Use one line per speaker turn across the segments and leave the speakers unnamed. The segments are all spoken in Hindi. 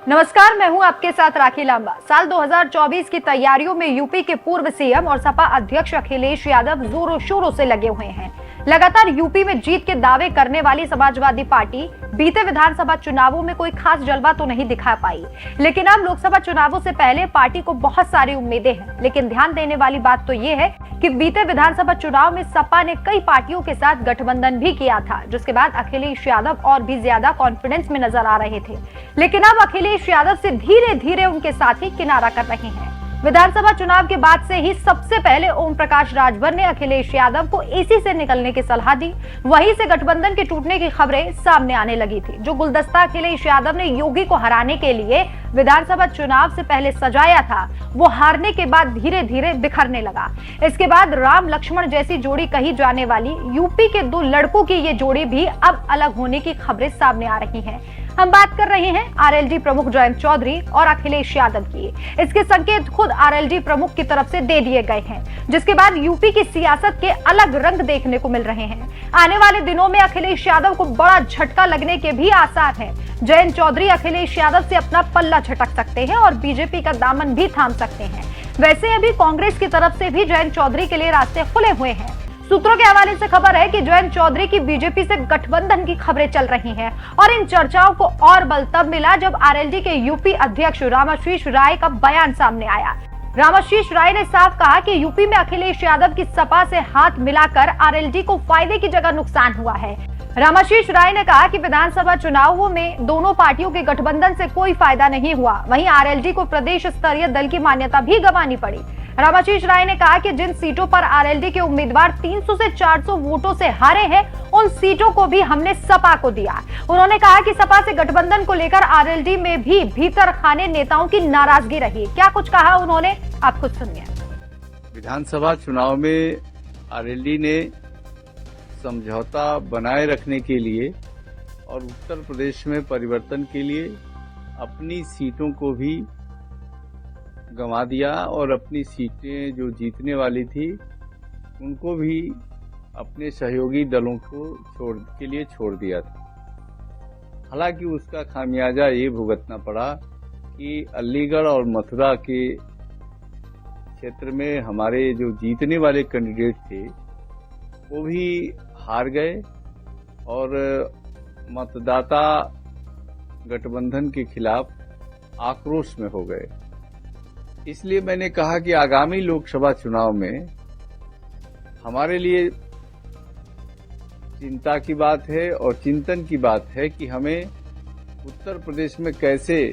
नमस्कार, मैं हूं आपके साथ राखी लांबा। साल 2024 की तैयारियों में यूपी के पूर्व सीएम और सपा अध्यक्ष अखिलेश यादव जोरों शोरों से लगे हुए हैं। लगातार यूपी में जीत के दावे करने वाली समाजवादी पार्टी बीते विधानसभा चुनावों में कोई खास जलवा तो नहीं दिखा पाई, लेकिन अब लोकसभा चुनावों से पहले पार्टी को बहुत सारी उम्मीदें हैं। लेकिन ध्यान देने वाली बात तो ये है कि बीते विधानसभा चुनाव में सपा ने कई पार्टियों के साथ गठबंधन भी किया था, जिसके बाद अखिलेश यादव और भी ज्यादा कॉन्फिडेंस में नजर आ रहे थे। लेकिन अब अखिलेश यादव से धीरे धीरे उनके साथी किनारा कर रहे हैं। विधानसभा चुनाव के बाद से ही सबसे पहले ओम प्रकाश राजभर ने अखिलेश यादव को एसी से निकलने की सलाह दी। वहीं से गठबंधन के टूटने की खबरें सामने आने लगी थी। जो गुलदस्ता अखिलेश यादव ने योगी को हराने के लिए विधानसभा चुनाव से पहले सजाया था, वो हारने के बाद धीरे धीरे बिखरने लगा। इसके बाद राम लक्ष्मण जैसी जोड़ी कही जाने वाली यूपी के दो लड़कों की ये जोड़ी भी अब अलग होने की खबरें सामने आ रही हैं। हम बात कर रहे हैं आरएलडी प्रमुख जयंत चौधरी और अखिलेश यादव की। इसके संकेत खुद आरएलडी प्रमुख की तरफ से दे दिए गए हैं, जिसके बाद यूपी की सियासत के अलग रंग देखने को मिल रहे हैं। आने वाले दिनों में अखिलेश यादव को बड़ा झटका लगने के भी आसार हैं। जयंत चौधरी अखिलेश यादव से अपना पल्ला झटक सकते हैं और बीजेपी का दामन भी थाम सकते हैं। वैसे अभी कांग्रेस की तरफ से भी जयंत चौधरी के लिए रास्ते खुले हुए हैं। सूत्रों के हवाले से खबर है कि जयंत चौधरी की बीजेपी से गठबंधन की खबरें चल रही हैं और इन चर्चाओं को और बल तब मिला जब आरएलडी के यूपी अध्यक्ष रामाशीष राय का बयान सामने आया। रामाशीष राय ने साफ कहा कि यूपी में अखिलेश यादव की सपा से हाथ मिलाकर आरएलडी को फायदे की जगह नुकसान हुआ है। रामाशीष राय ने कहा कि विधानसभा चुनावों में दोनों पार्टियों के गठबंधन से कोई फायदा नहीं हुआ, वहीं आरएलडी को प्रदेश स्तरीय दल की मान्यता भी गंवानी पड़ी। रामाशीष राय ने कहा कि जिन सीटों पर आरएलडी के उम्मीदवार 300 से 400 वोटों से हारे हैं, उन सीटों को भी हमने सपा को दिया। उन्होंने कहा कि सपा से गठबंधन को लेकर आरएलडी में भी भीतर खाने नेताओं की नाराजगी रही। क्या कुछ कहा उन्होंने, आप खुद सुनिए।
विधानसभा चुनाव में आरएलडी ने समझौता बनाए रखने के लिए और उत्तर प्रदेश में परिवर्तन के लिए अपनी सीटों को भी गंवा दिया और अपनी सीटें जो जीतने वाली थी उनको भी अपने सहयोगी दलों को छोड़ दिया था। हालांकि उसका खामियाजा ये भुगतना पड़ा कि अलीगढ़ और मथुरा के क्षेत्र में हमारे जो जीतने वाले कैंडिडेट थे वो भी हार गए और मतदाता गठबंधन के खिलाफ आक्रोश में हो गए। इसलिए मैंने कहा कि आगामी लोकसभा चुनाव में हमारे लिए चिंता की बात है और चिंतन की बात है कि हमें उत्तर प्रदेश में कैसे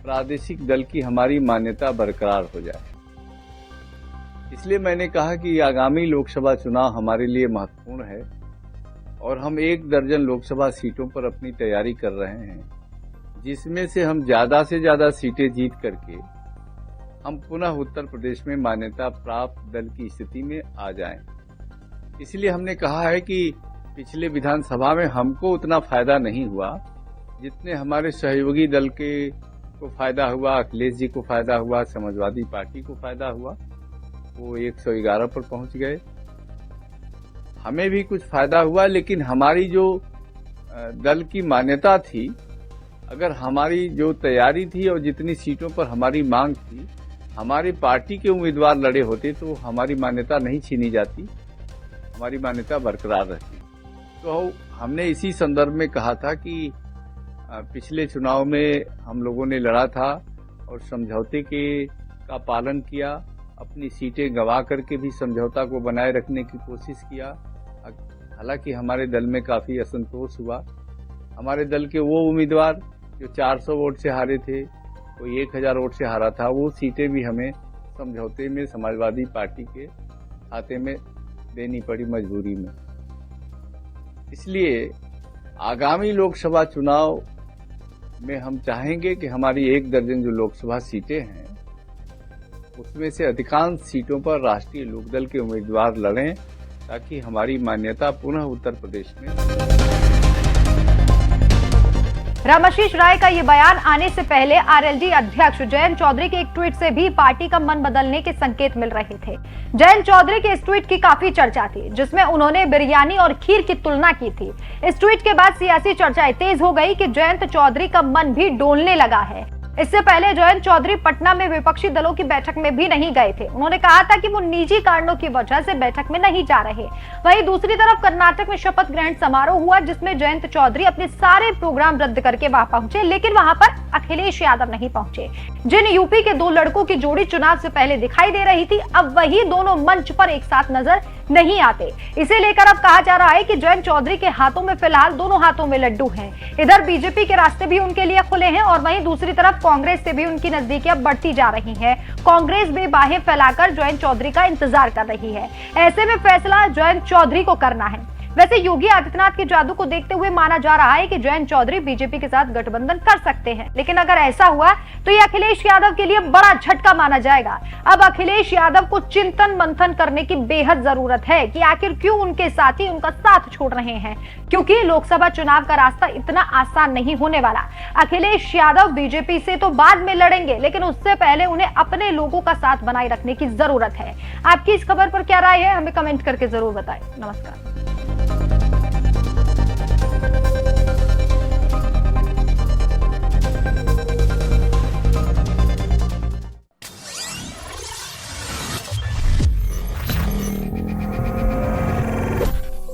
प्रादेशिक दल की हमारी मान्यता बरकरार हो जाए। इसलिए मैंने कहा कि आगामी लोकसभा चुनाव हमारे लिए महत्वपूर्ण है और हम 1 दर्जन लोकसभा सीटों पर अपनी तैयारी कर रहे हैं, जिसमें से हम ज्यादा से ज्यादा सीटें जीत करके हम पुनः उत्तर प्रदेश में मान्यता प्राप्त दल की स्थिति में आ जाएं। इसलिए हमने कहा है कि पिछले विधानसभा में हमको उतना फायदा नहीं हुआ जितने हमारे सहयोगी दल के को फायदा हुआ, अखिलेश जी को फायदा हुआ, समाजवादी पार्टी को फायदा हुआ। वो 111 पर पहुंच गए। हमें भी कुछ फायदा हुआ, लेकिन हमारी जो दल की मान्यता थी, अगर हमारी जो तैयारी थी और जितनी सीटों पर हमारी मांग थी, हमारी पार्टी के उम्मीदवार लड़े होते तो हमारी मान्यता नहीं छीनी जाती, हमारी मान्यता बरकरार रहती। तो हमने इसी संदर्भ में कहा था कि पिछले चुनाव में हम लोगों ने लड़ा था और समझौते का पालन किया, अपनी सीटें गंवा करके भी समझौता को बनाए रखने की कोशिश किया। हालांकि हमारे दल में काफी असंतोष हुआ। हमारे दल के वो उम्मीदवार जो 400 वोट से हारे थे, कोई 1000 वोट से हारा था, वो सीटें भी हमें समझौते में समाजवादी पार्टी के खाते में देनी पड़ी मजबूरी में। इसलिए आगामी लोकसभा चुनाव में हम चाहेंगे कि हमारी 1 दर्जन जो लोकसभा सीटें हैं उसमें से अधिकांश सीटों पर राष्ट्रीय लोकदल के उम्मीदवार लड़ें, ताकि हमारी मान्यता पुनः उत्तर प्रदेश में।
रामाशीष राय का ये बयान आने से पहले आरएलडी अध्यक्ष जयंत चौधरी के एक ट्वीट से भी पार्टी का मन बदलने के संकेत मिल रहे थे। जयंत चौधरी के इस ट्वीट की काफी चर्चा थी, जिसमें उन्होंने बिरयानी और खीर की तुलना की थी। इस ट्वीट के बाद सियासी चर्चाएं तेज हो गई कि जयंत चौधरी का मन भी डोलने लगा है। इससे पहले जयंत चौधरी पटना में विपक्षी दलों की बैठक में भी नहीं गए थे। उन्होंने कहा था कि वो निजी कारणों की वजह से बैठक में नहीं जा रहे। वहीं दूसरी तरफ कर्नाटक में शपथ ग्रहण समारोह हुआ, जिसमें जयंत चौधरी अपने सारे प्रोग्राम रद्द करके वहां पहुंचे, लेकिन वहां पर अखिलेश यादव नहीं पहुंचे। जिन यूपी के दो लड़कों की जोड़ी चुनाव से पहले दिखाई दे रही थी, अब वही दोनों मंच पर एक साथ नजर नहीं आते। इसे लेकर अब कहा जा रहा है कि जयंत चौधरी के हाथों में फिलहाल दोनों हाथों में लड्डू हैं। इधर बीजेपी के रास्ते भी उनके लिए खुले हैं और वहीं दूसरी तरफ कांग्रेस से भी उनकी नजदीकियां बढ़ती जा रही हैं। कांग्रेस बेबाहें फैलाकर जयंत चौधरी का इंतजार कर रही है। ऐसे में फैसला जयंत चौधरी को करना है। वैसे योगी आदित्यनाथ के जादू को देखते हुए माना जा रहा है कि जयंत चौधरी बीजेपी के साथ गठबंधन कर सकते हैं, लेकिन अगर ऐसा हुआ तो ये अखिलेश यादव के लिए बड़ा झटका माना जाएगा। अब अखिलेश यादव को चिंतन मंथन करने की बेहद जरूरत है कि आखिर क्यों उनके साथी उनका साथ छोड़ रहे हैं, क्योंकि लोकसभा चुनाव का रास्ता इतना आसान नहीं होने वाला। अखिलेश यादव बीजेपी से तो बाद में लड़ेंगे, लेकिन उससे पहले उन्हें अपने लोगों का साथ बनाए रखने की जरूरत है। आपकी इस खबर पर क्या राय है, हमें कमेंट करके जरूर बताएं। नमस्कार।